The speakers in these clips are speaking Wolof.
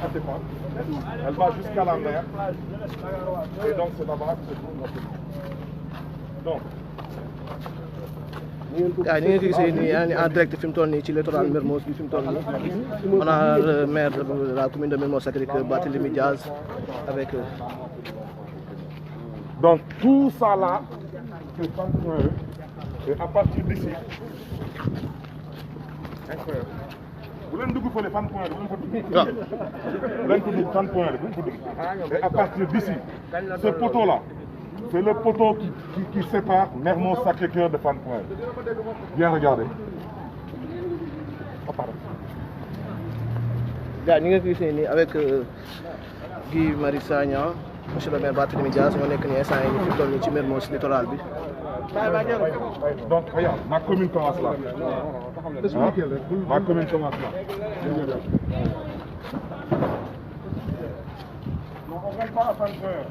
Atepa. Elle va jusqu'à la mer. Et donc c'est là-bas que se trouve notre commune. Donc. waaw ñu ngi gisee nii en direct fi mu toll nii ci littoral Mermoz bi fi mu toll nii on a le maire de la commune de Mermoz Sacré-Cœur Barthélémy Diaz avec donc tout ça là c'est Fann Point E et à partir d'ici incroyable bu leen dugg fële Fann Point E bu leen ko dugg bu leen ko dugg Fann Point E bu leen ko dugg et à partir d'ici ce poteau là c'est le poteau qui sépare Mermoz Sacré-Cœur de Fann Point E. Bien regardez. Oh, pardon. gars ñu ngi gisee nii avec Guy Marius Sagna monsieur le maire Barthélémy Diaz ñoo nekk nii instant yii fi mu toll nii ci Mermoz littoral bi. Donc regarde, ma commune commence là. Hein? Ma commune commence là. Non, on ne rentre pas à Fann Point E.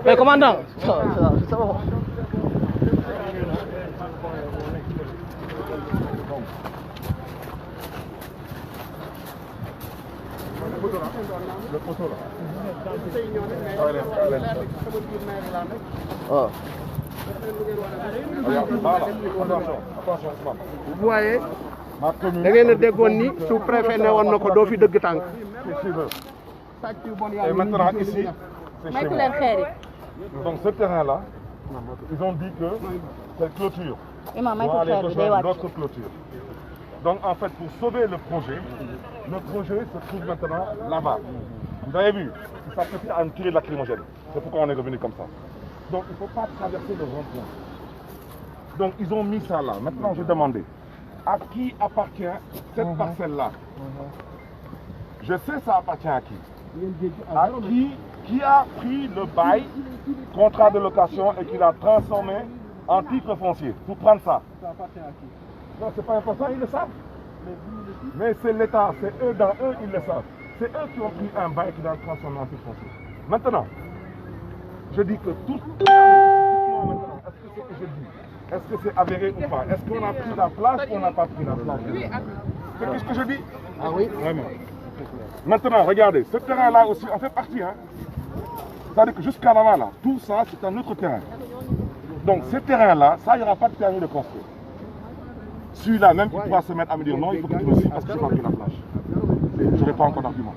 Mais commandant, ça va. Le poteau là. Oh. Regarde, voilà. Attention, Ousmane. Vous voyez Ma commune. da ngeen a déggoon ni sous-préfet ne woon na ko doo fi dëgg tànk. Et maintenant ici, c'est chez moi. Donc ce terrain-là, ils ont dit que cette clôture doit aller rejoindre d'autres clôtures. Donc en fait, pour sauver le projet se trouve maintenant là-bas. Vous avez vu, il s'apprête à me tirer de lacrymogène. C'est pourquoi on est revenu comme ça. Donc il ne faut pas traverser le rond-point. Donc ils ont mis ça là. Maintenant, je demandais, à qui appartient cette parcelle-là? Je sais ça appartient à qui? À qui a pris le bail, contrat de location et qui l'a transformé en titre foncier pour prendre ça? Ça appartient à qui? Non, c'est pas important, ils le savent. Mais c'est l'État, c'est eux dans eux, ils le savent. C'est eux qui ont pris un bail qui l'a transformé en titre foncier. Maintenant, je dis que tout maintenant, est-ce que ce que je dis, est-ce que c'est avéré ou pas? Est-ce qu'on a pris la place ou on n'a pas pris la place? C'est ce que je dis? Ah oui? Vraiment. Maintenant, regardez, ce terrain-là aussi, on fait partie. Hein. C'est-à-dire que jusqu'à là-bas, là, tout ça, c'est un autre terrain. Donc, ce terrain-là, ça, il n'y aura pas de permis de construire. Celui-là, même, il pourra se mettre à me dire non, il faut que tu me suives parce que je n'ai pas pris la plage. Je n'aurai pas encore d'argument.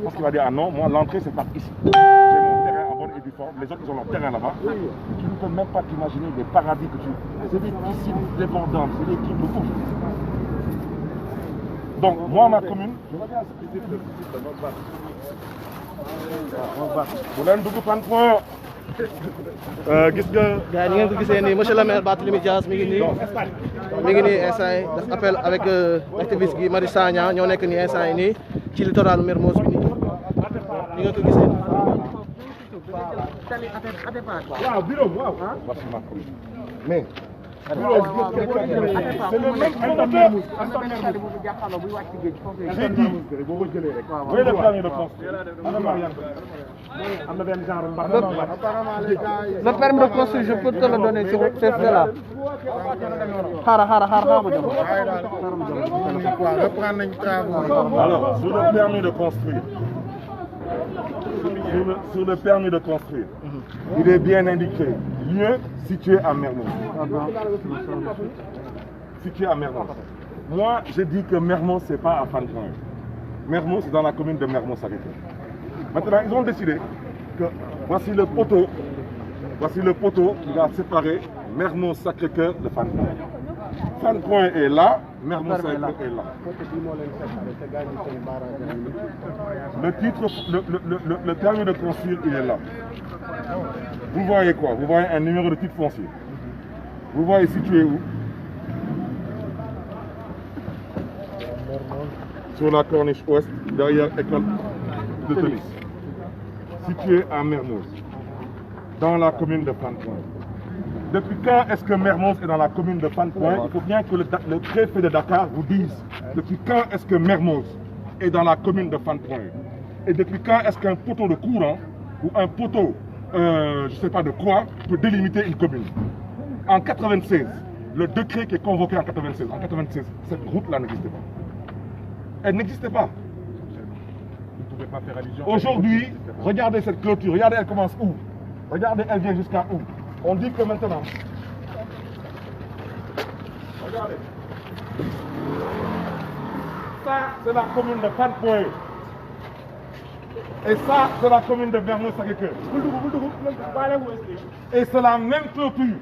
Parce qu'il va dire ah non, moi, l'entrée, c'est par ici. J'ai mon terrain en bonne et due forme, les autres, ils ont leur terrain là-bas. Tu ne peux même pas t'imaginer les paradis que tu... C'est des piscines débordantes, c'est des trucs de fou. Donc, moi, ma commune, je reviens à ce petit peu. Vous l'avez dugg Fann Point E. Gis nga. gars yi ni ngeen ko gisee nii monsieur le maire Barthélémy Diaz mi ngi nii instant yi def appel avec activiste Guy Marius Sagna ñoo nekk nii instant yi nii ci littoral Mermoz bi nii ni ngeen ko gisee nii. waaw bureau waaw. Voici ma commune. Mais. C'est le même promoteur. J'ai dit. Vous voyez le permis de construire. Le permis de construire, je peux te le donner, c'est cela. Alors, sur le permis de construire. Sur le permis de construire, il est bien indiqué, lieu situé à Mermoz. Situé à Mermoz. Moi, je dis que Mermoz, ce n'est pas à Fann Point E. Mermoz, c'est dans la commune de Mermoz Sacré-Cœur. Maintenant, ils ont décidé que voici le poteau qui va séparer Mermoz Sacré-Cœur de Fann Point E. Fann Point E est là, Mermoz Sacré-Cœur est là. Le titre, le permis de construire, il est là. Vous voyez quoi? Vous voyez un numéro de titre foncier. Vous voyez situé où? Sur la corniche ouest, derrière l'école de tennis. Situé à Mermoz, dans la commune de Fann Point E. Depuis quand est-ce que Mermoz est dans la commune de Fann Point E? Il faut bien que le préfet de Dakar vous dise depuis quand est-ce que Mermoz est dans la commune de Fann Point E. Et depuis quand est-ce qu'un poteau de courant ou un poteau, je ne sais pas de quoi, peut délimiter une commune? En 96, le décret qui est convoqué en 96, cette route-là n'existait pas. Elle n'existait pas. Vous ne pouvez pas faire allusion. Aujourd'hui, regardez cette clôture. Regardez, elle commence où? Regardez, elle vient jusqu'à où? On dit que maintenant... Regardez. Ça, c'est la commune de Fann Point E. Et ça, c'est la commune de Mermoz-Sacré-Cœur. Et c'est la même clôture.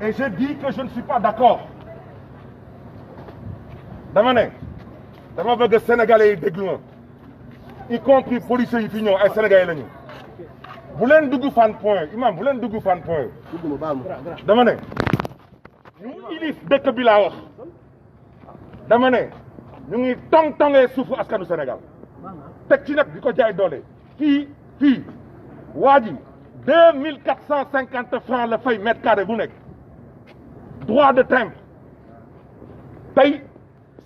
Et je dis que je ne suis pas d'accord. Dama ne dama bëgg Sénégalais yi déglu ma y compris policiers yi fi ñëw ay Sénégalais lañu bu leen dugg Fann Point E imam bu leen dugg Fann Point E dama ne ñu ilif dëkk bi laa wax dama ne ñu ngi tong-tongee suufu askanu Sénégal teg ci nag di ko jaay doole fii waa ji 2450 francs la fay mètre carré bu nekk droit de timbre tey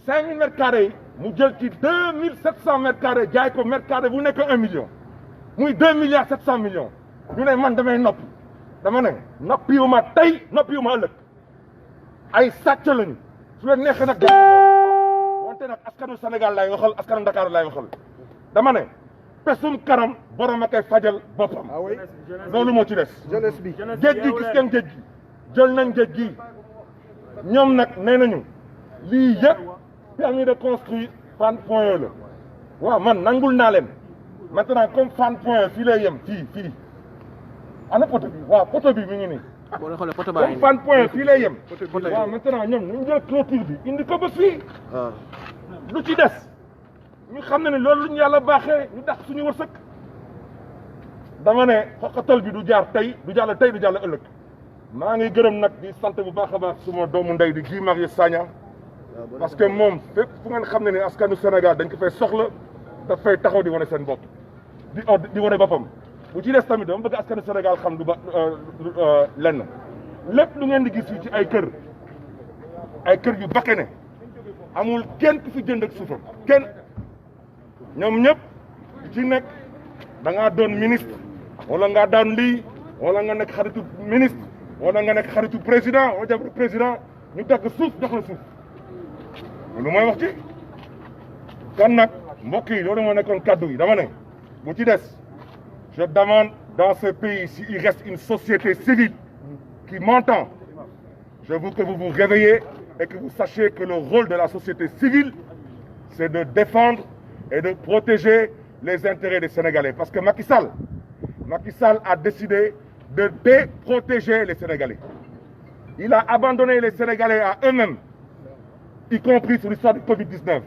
5000 mètres carrés mu jël ci 2700 mètres carrés jaay ko mètre carré bu nekk 1 million muy 2 milliards 700 millions ñu ne man damay noppi dama ne noppiwuma tey noppiwuma ëllëg ay sàcc lañu su leen neexee nag wante nag askanu Sénégal lay waxal askanu Dakar lay waxal dama ne pesum kanam borom a koy fajal boppam loolu moo ci des jeunesse bi géej gi gis ngeen géej gi jël nañ géej gi ñoom nag nee nañu lii yëpp permis de construire Fann Point E la waaw man nangul naa leen maintenant comme Fann Point E fii lay yem fii ana poto bi waaw poto bi mi ngi nii comme Fann Point E fii lay yem waaw maintenant ñoom ñu jël clôture bi indi ko ba fii lu ci des ñu xam ne loolu lu ñu yàlla baaxee ñu dàq suñu wërsëg dama ne xoqatal bi du jaar tey du jàll tey du jàll ëllëg maa ngi gërëm nag di sant bu baax a baax suma doomu ndey di Guy Marius Sagna parce que moom fépp fu ngeen xam ne ni askanu Sénégal dañ ko fay soxla daf fay taxaw di wane seen bopp di wane boppam bu ci des tamit dama bëgg askanu Sénégal xam du ba lenn lépp lu ngeen di gis fii ci ay kër yu bakkene amul kenn ku fi jënd ak suufam kenn ñoom ñëpp ci nekk da ngaa doon ministre wala ngaa daan lii wala nga nekk xaritu ministre wala nga nekk xaritu président wala jabaru président ñu dagg suuf jox la suuf lu mooy wax ci kon nag mbokk yi loolu moo nekkoon kaddu yi dama ne bu ci des je demande dans ce pays s'il reste une société civile qui m'entend je veux que vous vous réveillez et que vous sachiez que le rôle de la société civile c'est de défendre et de protéger les intérêts des Sénégalais parce que Macky Sall a décidé de déprotéger les Sénégalais. Il a abandonné les Sénégalais à eux-mêmes, y compris sur l'histoire du Covid-19.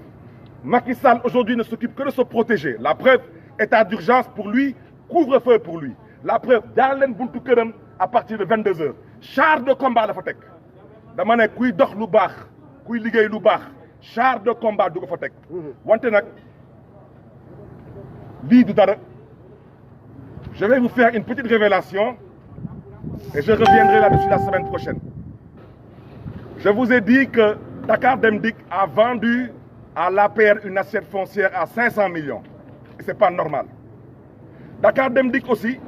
Macky Sall aujourd'hui ne s'occupe que de se protéger. La preuve, état d'urgence pour lui, couvre-feu pour lui. La preuve, daal leen buntu këram à partir de 22h. Char de combat la fa teg. Dama ne kuy dox lu baax, kuy liggéey lu baax, char de combat du ko fa teg. Wante nag lii du dara. Je vais vous faire une petite révélation et je reviendrai là-dessus la semaine prochaine. Je vous ai dit que Dakar Dem Dikk a vendu à l'APR une assiette foncière à 500 millions. Et ce n'est pas normal. Dakar Dem Dikk aussi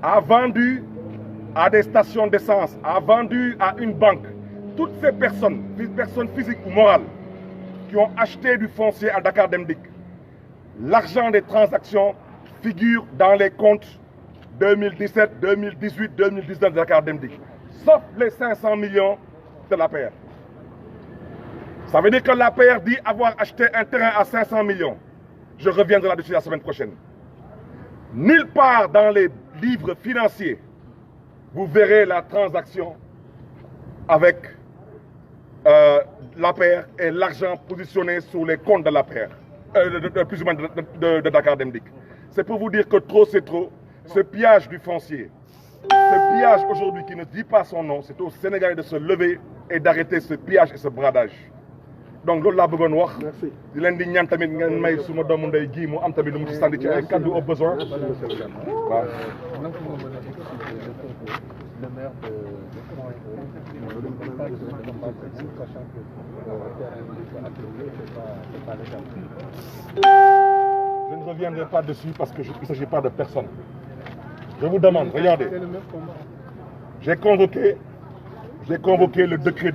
a vendu à des stations d'essence, a vendu à une banque. Toutes ces personnes physiques ou morales, qui ont acheté du foncier à Dakar Dem Dikk, l'argent des transactions figure dans les comptes 2017, 2018, 2019 de Dakar Dem Dikk, sauf les 500 millions de l'APR. Ça veut dire que l'APR dit avoir acheté un terrain à 500 millions. Je reviendrai là-dessus la semaine prochaine. Nulle part dans les livres financiers, vous verrez la transaction avec l'APR et l'argent positionné sur les comptes de l'APR, plus ou moins de Dakar Dem Dikk. C'est pour vous dire que trop c'est trop. Ce pillage du foncier, ce pillage aujourd'hui qui ne dit pas son nom, c'est aux Sénégalais de se lever et d'arrêter ce pillage et ce bradage. Donc loolu laa bëggoon wax. di leen di ñaan tamit ngeen may suma doomu ndey gi mu am tamit lu mu ci sànni ci ay kaddu au besoin. waaw. Je ne reviendrai pas dessus parce qu'il ne s'agit pas de personne. Je vous demande, regardez, j'ai convoqué le décret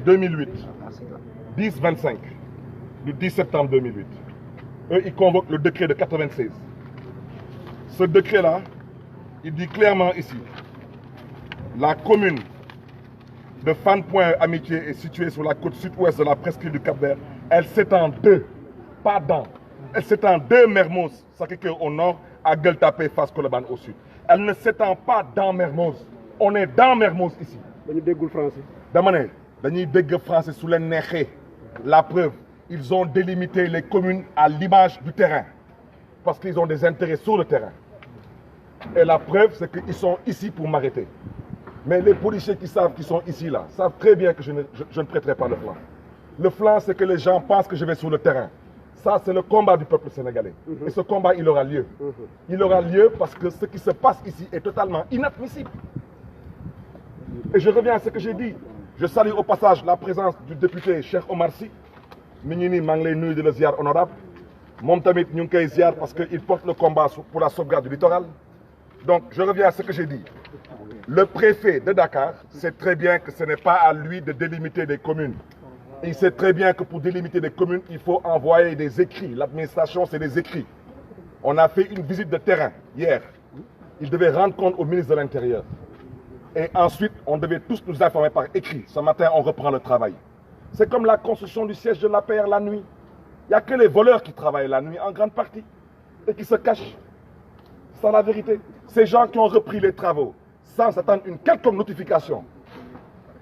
2008-1025 du 10 septembre 2008. Eux, ils convoquent le décret de 96. Ce décret-là, il dit clairement ici, la commune de Fann Point Amitié est située sur la côte sud-ouest de la presqu'île du Cap-Vert. Elle s'étend pas dans. Elle s'étend de Mermoz, Sacré-Cœur au nord, à Gueule Tapée, Fass Colobane au sud. Elle ne s'étend pas dans Mermoz. On est dans Mermoz ici. dañu déggul français. dama ne dañuy dégg français su leen neexee. La preuve, ils ont délimité les communes à l'image du terrain. Parce qu'ils ont des intérêts sur le terrain. Et la preuve, c'est qu'ils sont ici pour m'arrêter. Mais les policiers qui savent qu'ils sont ici, là, savent très bien que je ne prêterai pas le flanc. Le flanc, c'est que les gens pensent que je vais sur le terrain. Ça, c'est le combat du peuple sénégalais. Et ce combat, il aura lieu. Il aura lieu parce que ce qui se passe ici est totalement inadmissible. Et je reviens à ce que j'ai dit. Je salue au passage la présence du député Cheikh Omar Sy. mi ngi nii maa ngi lay nuyu di la ziar honorable moom tamit ñu ngi koy ziar parce que il porte le combat pour la sauvegarde du littoral. Donc je reviens à ce que j'ai dit. Le préfet de Dakar sait très bien que ce n'est pas à lui de délimiter des communes. Il sait très bien que pour délimiter des communes, il faut envoyer des écrits. L'administration, c'est des écrits. On a fait une visite de terrain hier. Il devait rendre compte au ministre de l'Intérieur. Et ensuite, on devait tous nous informer par écrit. Ce matin, on reprend le travail. C'est comme la construction du siège de l'APR la nuit. Il n'y a que les voleurs qui travaillent la nuit en grande partie et qui se cachent. C'est la vérité. Ces gens qui ont repris les travaux sans attendre une quelconque notification.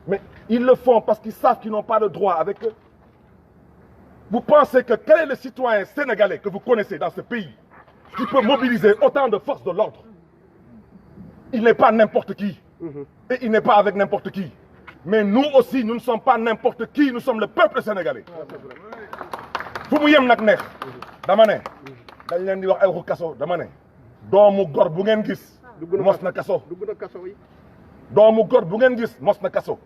Mais ils le font parce qu'ils savent qu'ils n'ont pas le droit avec eux. Vous pensez que quel est le citoyen sénégalais que vous connaissez dans ce pays qui peut mobiliser autant de forces de l'ordre? Il n'est pas n'importe qui. Et il n'est pas avec n'importe qui. Mais nous aussi, nous ne sommes pas n'importe qui, nous sommes le peuple sénégalais. fu mu yem nag neex dama ne dañ leen di wax ay waxu kaso dama ne doomu gor bu ngeen gis mos na kaso doomu gor bu ngeen gis mos na kaso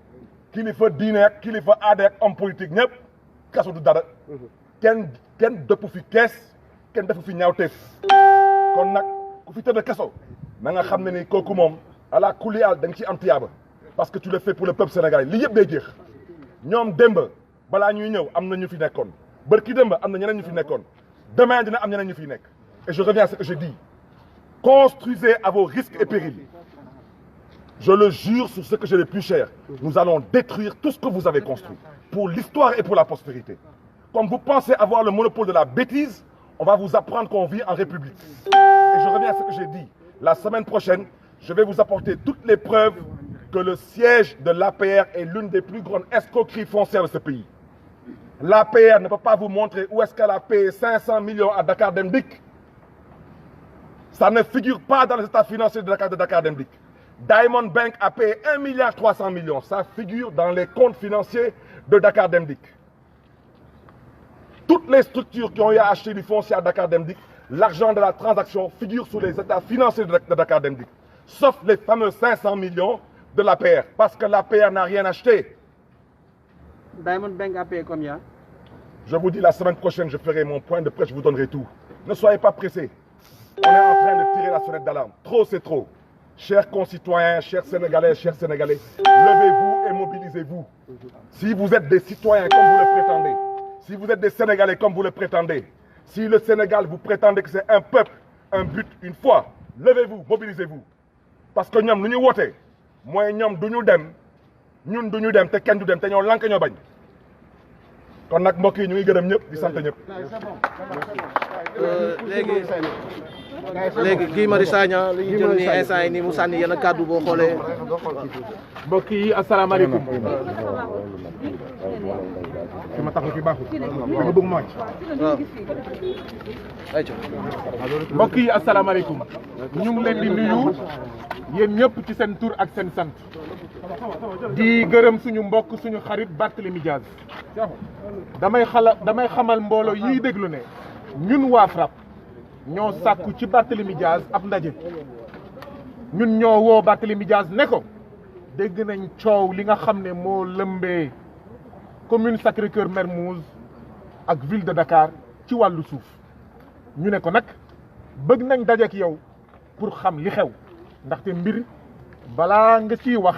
kilifa diine ak kilifa aada ak homme politique ñëpp kaso du dara kenn dëpp fi kees kenn defu fi ñaawteef kon nag ku fi tëdd kaso na nga xam ne ni kooku moom ala kulli al da nga ci am tiyaaba parce que tu le fais pour le peuple sénégalais li yëpp day jeex ñoom démb balaa ñuy ñëw am na ñu fi nekkoon bërki démb am na ñeneen ñu fi nekkoon demain dina am ñeneen ñu fi nekk et je reviens à ce que j'ai dit construisez à vos risques et périls. Je le jure sur ce que j'ai le plus cher. Nous allons détruire tout ce que vous avez construit pour l'histoire et pour la postérité. Comme vous pensez avoir le monopole de la bêtise, on va vous apprendre qu'on vit en République. Et je reviens à ce que j'ai dit. La semaine prochaine, je vais vous apporter toutes les preuves que le siège de l'APR est l'une des plus grandes escroqueries foncières de ce pays. L'APR ne peut pas vous montrer où est-ce qu'elle a payé 500 millions à Dakar Dem Dikk. Ça ne figure pas dans les états financiers de Dakar Dem Dikk. Diamond Bank a payé 1,3 milliard. Ça figure dans les comptes financiers de Dakar Dem Dikk. Toutes les structures qui ont eu à acheter du foncier à Dakar Dem Dikk, l'argent de la transaction figure sur les états financiers de Dakar Dem Dikk. Sauf les fameux 500 millions de l'APR. Parce que l'APR n'a rien acheté. Diamond Bank a payé combien? Je vous dis, la semaine prochaine, je ferai mon point de presse, je vous donnerai tout. Ne soyez pas pressés. On est en train de tirer la sonnette d'alarme. Trop, c'est trop. Chers concitoyens, chers Sénégalais, levez-vous et mobilisez-vous. Si vous êtes des citoyens comme vous le prétendez, si vous êtes des Sénégalais comme vous le prétendez, si le Sénégal, vous prétendez que c'est un peuple, un but, une foi, levez-vous, mobilisez-vous. Parce que ñoom nu ñu wootee mooy ñoom du ñu dem ñun du ñu dem te kenn du dem te ñoo lank ñoo bañ kon nag mbokk yi ñu ngi gërëm ñëpp di sant ñëpp. léegi Guy Marius Sagna li ñu jël nii instant yi nii mu sànni yenn kàddu boo xoolee. mbokk yi asalaamaaleykum. fi ma taxaw fi baaxul. dama bëgg ma wàcc. waaw. ayca. mbokk yi asalaamaaleykum. ñu ngi leen di nuyu yéen ñëpp ci seen tur ak seen sant. di gërëm suñu mbokk suñu xarit Barthélémy Dias. damay xamal mbooloo yiy déglu ne ñun waa FRAPP ñoo sàkku ci Barthélémy Dias ab ndaje. ñun ñoo woo Barthélémy Dias ne ko dégg nañ coow li nga xam ne moo lëmbee commune Sacré-Cœur Mermoz ak ville de Dakar ci wàllu suuf ñu ne ko nag bëgg nañ daje ak yow pour xam li xew ndaxte mbir balaa nga ciy wax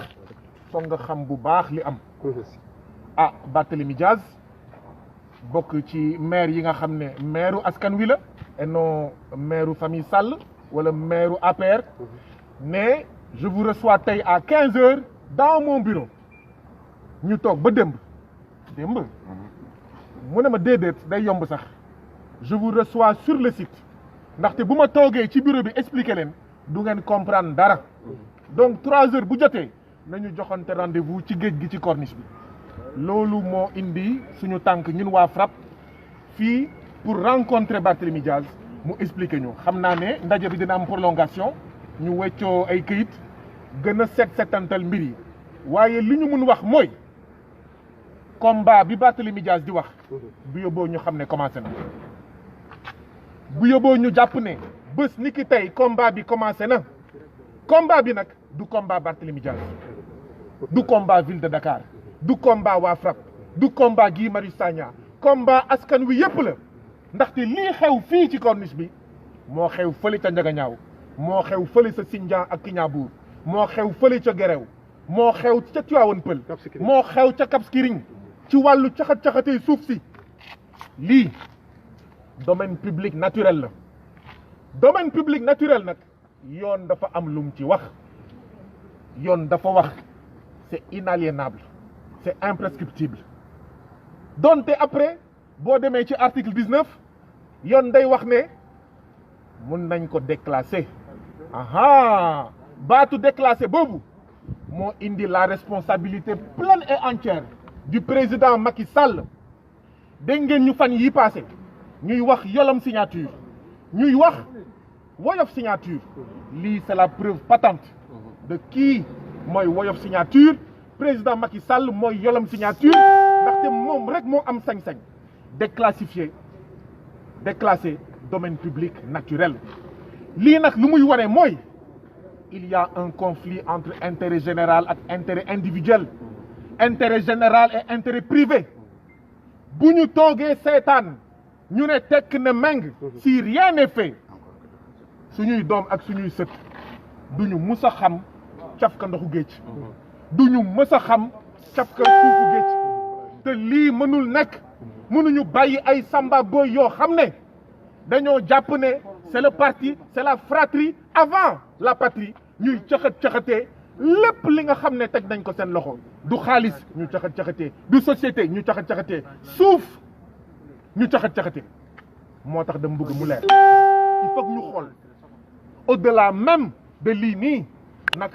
foog nga xam bu baax li am. ah Barthélémy Dias bokk ci maire yi nga xam ne maire askan wi la et non maire famille Sall wala maire APR mais je vous reçois tey à 15 heures dans mon bureau ñu toog ba démb mu ne ma déedéet day yomb sax je vous reçois sur le site ndaxte bu ma toogee ci bureau bi expliquer leen du ngeen comprendre dara donc 3 heures bu jotee nañu joxante rendez-vous ci géej gi ci corniche bi loolu moo indi suñu tànk ñun waa FRAPP fii pour rencontrer Barthélémy Diaz mu expliquer ñu xam naa ne ndaje bi dina am prolongation ñu weccoo ay këyit gën a setantal mbir yi waaye li ñu mun wax mooy combat bi Barthélémy Diaz di wax bu yóbboo ñu xam ne commencé na bu yóbboo ñu jàpp ne bés ni ki tey combat bi commencé na combat bi nag du combat Barthélémy Diaz du combat ville de Dakar du combat waa FRAPP du combat Guy Marius Sagna combat askan wi yépp la ndaxte lii xew fii ci corniche bi moo xew fële ca Njagañaaw moo xew fële sa Sindian ak Kiñaabuur moo xew fële ca Gerew moo xew ca Tivaouane Peulh moo xew ca Cap Skirring ci wàllu caxat-caxatee suuf si lii domaine public naturel la domaine public naturel nag yoon dafa am lum ci wax yoon dafa wax c'est inaliénable c'est imprescriptible donte après boo demee ci article 19 yoon day wax ne mun nañ ko déclasser aha baatu déclasser boobu moo indi la responsabilité pleine et entière du président Macky Sall dégg ngeen ñu fan yi passé ñuy wax yolom signature ñuy wax woyof signature lii c'est la preuve patente de qui mooy woyof signature président Macky Sall mooy yolom signature ndaxte moom rek moo am sañ-sañ déclasser domaine public naturel lii nag lu muy waree mooy il y a un conflit entre intérêt général ak intérêt individuel intérêt général et intérêt privé bu ñu toogee seetaan ñu ne tekk na meng si rien n'est fait suñuy doom ak suñuy sët duñu mus a xam cafka ndoxu géej duñu mës a xam cafka suufu géej te lii mënul nekk mënuñu bàyyi ay samba boy yoo xam ne dañoo jàpp ne c'est le parti c'est la fratrie avant la patrie ñuy caxat-caxatee lépp li nga xam ne teg nañ ko seen loxo du xaalis ñu caxat-caxatee du société ñu caxat-caxatee suuf ñu caxat-caxatee moo tax dama bëgg mu leer il faut que ñu xool au-delà même de lii nii naka